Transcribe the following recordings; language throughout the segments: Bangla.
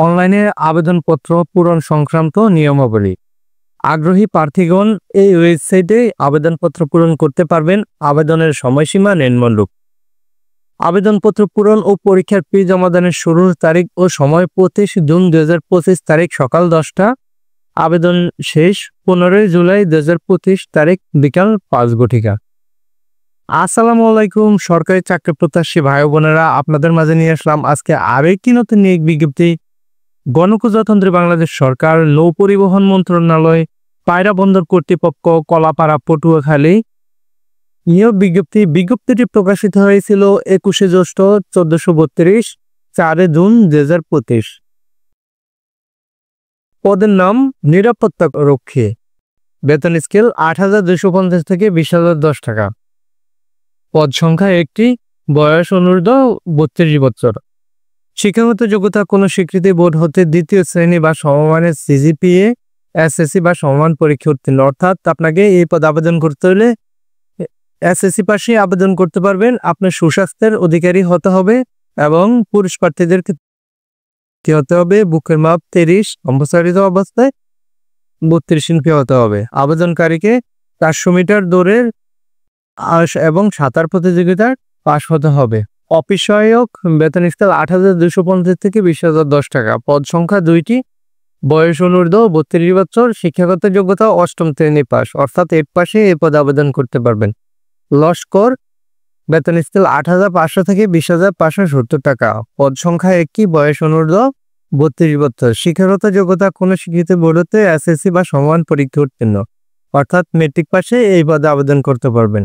অনলাইনে আবেদনপত্র পূরণ সংক্রান্ত নিয়মাবলী। আগ্রহী প্রার্থীগণ এই ওয়েবসাইটে আবেদনপত্র পূরণ করতে পারবেন। আবেদনের সময়সীমা নিম্নরূপ। আবেদনপত্র পূরণ ও পরীক্ষার ফি জমাদানের শুরুর তারিখ ও সময় 25 জুন 2025 তারিখ সকাল 10টা। আবেদন শেষ 15 জুলাই 2025 তারিখ বিকাল 5 ঘটিকা। আসসালামু আলাইকুম সরকারি চাকরি প্রত্যাশী ভাই বোনেরা, আপনাদের মাঝে নিয়ে আসলাম আজকে আরেকটি নতুন নিয়োগ বিজ্ঞপ্তি। গণপ্রজাতন্ত্রী বাংলাদেশ সরকার, নৌ পরিবহন মন্ত্রণালয়, পায়রা বন্দর কর্তৃপক্ষ, কলাপাড়া, পটুয়াখালী। নিয়োগ বিজ্ঞপ্তিটি প্রকাশিত হয়েছিল 21 জ্যৈষ্ঠ 1432, 4 জুন 2025। পদের নাম নিরাপত্তা রক্ষী। বেতন স্কেল 8,250 থেকে 20,010 টাকা। পদ সংখ্যা একটি। বয়স অনূর্ধ্ব 32 বছর। শিক্ষাগত যোগ্যতা কোনো স্বীকৃতি বোর্ড হতে দ্বিতীয় শ্রেণী বা সমমানের সিজিপিএ, এসএসসি বা সমমান পরীক্ষা উত্তীর্ণ। অর্থাৎ আপনাকে এই পদে আবেদন করতে হলে এসএসসি পাশে আবেদন করতে পারবেন। আপনার সুস্বাস্থ্যের অধিকারী হতে হবে এবং পুরুষ প্রার্থীদের কি হতে হবে? বুকের মাপ 30, সম্প্রসারিত অবস্থায় 32 ইঞ্চি হতে হবে। আবেদনকারীকে 400 মিটার দৌড়ের এবং সাঁতার প্রতিযোগিতার পাশ হতে হবে। অফিস সহায়ক। বেতন স্কেল 8,250 থেকে 20,010 টাকা। পদ সংখ্যা 2টি। বয়স অনূর্ধ্ব 32 বছর। শিক্ষাগত যোগ্যতা 8ম শ্রেণী পাস, অর্থাৎ 8 পাশে এই পদে আবেদন করতে পারবেন। লস্কর। বেতন স্কেল 8,500 থেকে 20,570 টাকা। পদ সংখ্যা একটি। বয়স অনূর্ধ্ব 32 বছর। শিক্ষাগত যোগ্যতা কোনো স্বীকৃতি বোর্ডতে এসএসসি বা সমান পরীক্ষা উত্তীর্ণ, অর্থাৎ মেট্রিক পাশে এই পদে আবেদন করতে পারবেন।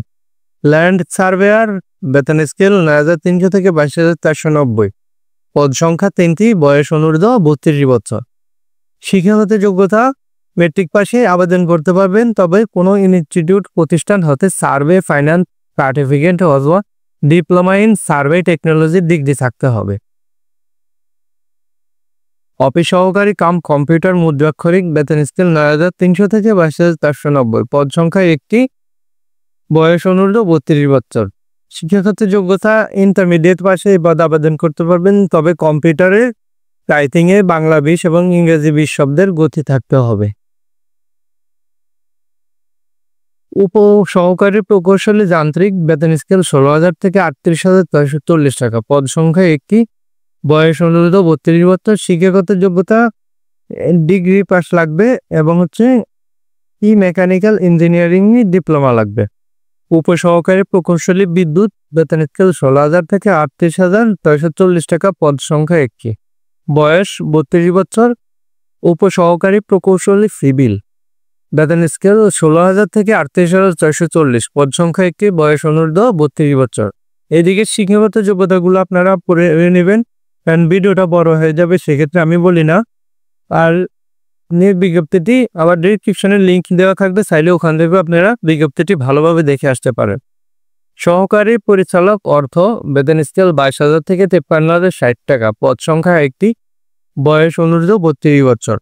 Land surveyor. বেতন স্কেল 9,300 থেকে 22,490। পদ সংখ্যা 3টি। বয়স অনূর্ধ্ব 32 বছর। শিক্ষাগত যোগ্যতা মেট্রিক পাশে আবেদন করতে পারবেন, তবে কোনো ইনস্টিটিউট প্রতিষ্ঠান হতে সার্ভে ফাইন্যান্স সার্টিফিকেট অথবা ডিপ্লোমা ইন সার্ভে টেকনোলজির ডিগ্রি থাকতে হবে। অফিস সহকারী কাম কম্পিউটার মুদ্রাক্ষরিক। বেতন স্কেল 9,300 থেকে 22,490। পদ সংখ্যা একটি। বয়স অনূর্ধ্ব 32 বছর। শিক্ষাগত যোগ্যতা ইন্টারমিডিয়েট পাশে এই পদে আবেদন করতে পারবেন, তবে কম্পিউটারে টাইপিংয়ে বাংলা 20 এবং ইংরেজি 20 শব্দের গতি থাকতে হবে। উপ সহকারী প্রকৌশলী যান্ত্রিক। বেতন স্কেল 16,000 থেকে 38,940 টাকা। পদ সংখ্যা একটি। বয়স অনূর্ধ্ব 32 বছর। শিক্ষাগত যোগ্যতা ডিগ্রি পাস লাগবে এবং মেকানিক্যাল ইঞ্জিনিয়ারিং ডিপ্লোমা লাগবে। উপসহকারী প্রকৌশলী বিদ্যুৎ। বেতন স্কেল 16,000 থেকে 38,940 টাকা। পদ সংখ্যা একটি। বয়স 32 বছর। উপসহকারী প্রকৌশলী সিভিল। বেতন স্কেল 16,000 থেকে 38,440। পদ সংখ্যা একটি। বয়স অনূর্ধ্ব 32 বছর। এদিকে শিক্ষাগত যোগ্যতাগুলো আপনারা পড়ে নেবেন, কারণ ভিডিওটা বড় হয়ে যাবে, সেক্ষেত্রে আমি বলি না। আর নিয়োগ বিজ্ঞপ্তিটি আবার ডেসক্রিপশনে লিঙ্ক দেওয়া থাকবে, চাইলে ওখান থেকে আপনারা বিজ্ঞপ্তিটি ভালোভাবে দেখে আসতে পারেন। সহকারী পরিচালক অর্থ। বেতন স্কেল 22,000 থেকে 53,060 টাকা। পদ সংখ্যা একটি। বয়স অনূর্ধ্ব 32 বছর।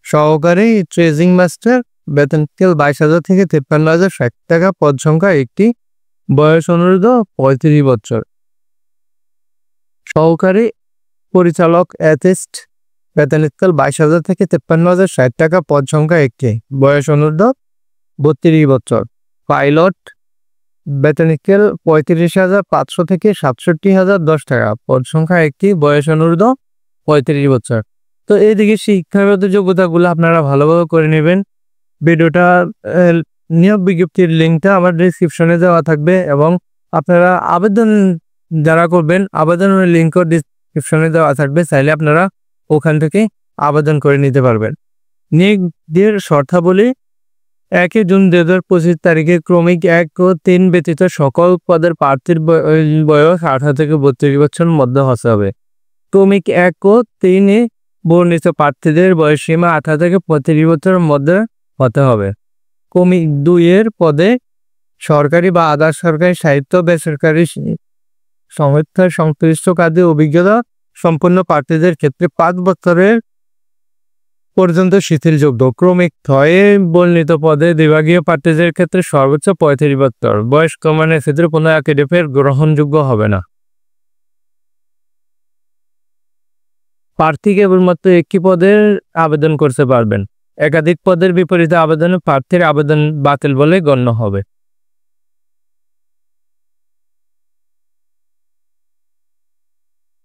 সহকারী ট্রেজিং মাস্টার। বেতন স্কেল 22,000 থেকে 53,060 টাকা। পদ সংখ্যা একটি। বয়স অনূর্ধ্ব 35 বছর। সহকারী পরিচালক অ্যাসিস্ট। বেতন স্কেল 22,000 থেকে 53,060 টাকা। পদ সংখ্যা একটি। বয়স অনূর্ধ্ব 32 বছর। পাইলট। বেতন স্কেল 35,500 থেকে 67,010 টাকা। পদ সংখ্যা একটি। বয়স অনূর্ধ্ব 35 বছর। তো এইদিকে শিক্ষাগত যোগ্যতাগুলো আপনারা ভালোভাবে করে নেবেন। ভিডিওটা নিয়োগ বিজ্ঞপ্তির লিঙ্কটা আমার ডিসক্রিপশনে দেওয়া থাকবে এবং আপনারা আবেদন যারা করবেন আবেদনের লিঙ্কও ডিসক্রিপশনে দেওয়া থাকবে, চাইলে আপনারা ওখান থেকে আবেদন করে নিতে পারবেন। নিয়োগের শর্তাবলী। 1 জুন 2025 তারিখে ক্রমিক 1 ও 3 ব্যতীত সকল পদের প্রার্থীর বয়স 18 থেকে 32 বছরের মধ্যে হতে হবে। ক্রমিক 1 ও 3-এ বর্ণিত প্রার্থীদের বয়সসীমা 18 থেকে 35 বছরের মধ্যে হতে হবে। ক্রমিক 2-এর পদে সরকারি বা আধা সরকারি সাহিত্য বেসরকারি সংস্থার সংশ্লিষ্ট কাজে অভিজ্ঞতা সম্পন্ন প্রার্থীদের ক্ষেত্রে 5 বছরের পর্যন্ত শিথিলযোগ্য। ক্রমিক 6-এ বর্ণিত পদে বিভাগীয় প্রার্থীদের ক্ষেত্রে সর্বোচ্চ 35 বছর। বয়স কমানোর ক্ষেত্রে কোনো একাডেমির গ্রহণযোগ্য হবে না। প্রার্থী কেবলমাত্র একটি পদের আবেদন করতে পারবেন। একাধিক পদের বিপরীতে আবেদনে প্রার্থীর আবেদন বাতিল বলে গণ্য হবে।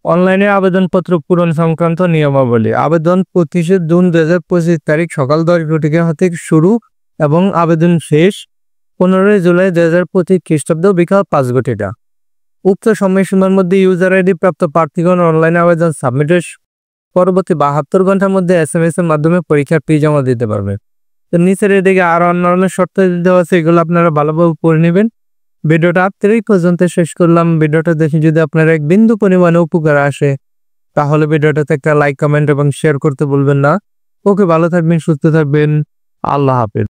অনলাইনে আবেদনপত্র পূরণ সংক্রান্ত নিয়মাবলী। আবেদন 25 জুন 2025 তারিখ সকাল 10 ঘটিকা থেকে শুরু এবং আবেদন শেষ 15 জুলাই 2025 খ্রিস্টাব্দ বিকাল 5 ঘটিকা। উক্ত সময়সীমার মধ্যে ইউজার আইডি প্রাপ্ত প্রার্থীগণ অনলাইনে আবেদন সাবমিটের পরবর্তী 72 ঘন্টার মধ্যে SMS এর মাধ্যমে পরীক্ষার ফি জমা দিতে পারবে। তো নিচের এদিকে আরো অন্যান্য শর্ত দেওয়া আছে, এগুলো আপনারা ভালোভাবে পড়ে নেবেন। ভিডিওটা এই পর্যন্ত শেষ করলাম। ভিডিওটা দেখে যদি আপনার এক বিন্দু পরিমাণে উপকার আসে তাহলে ভিডিওটাতে একটা লাইক, কমেন্ট এবং শেয়ার করতে ভুলবেন না। ওকে, ভালো থাকবেন, সুস্থ থাকবেন। আল্লাহ হাফেজ।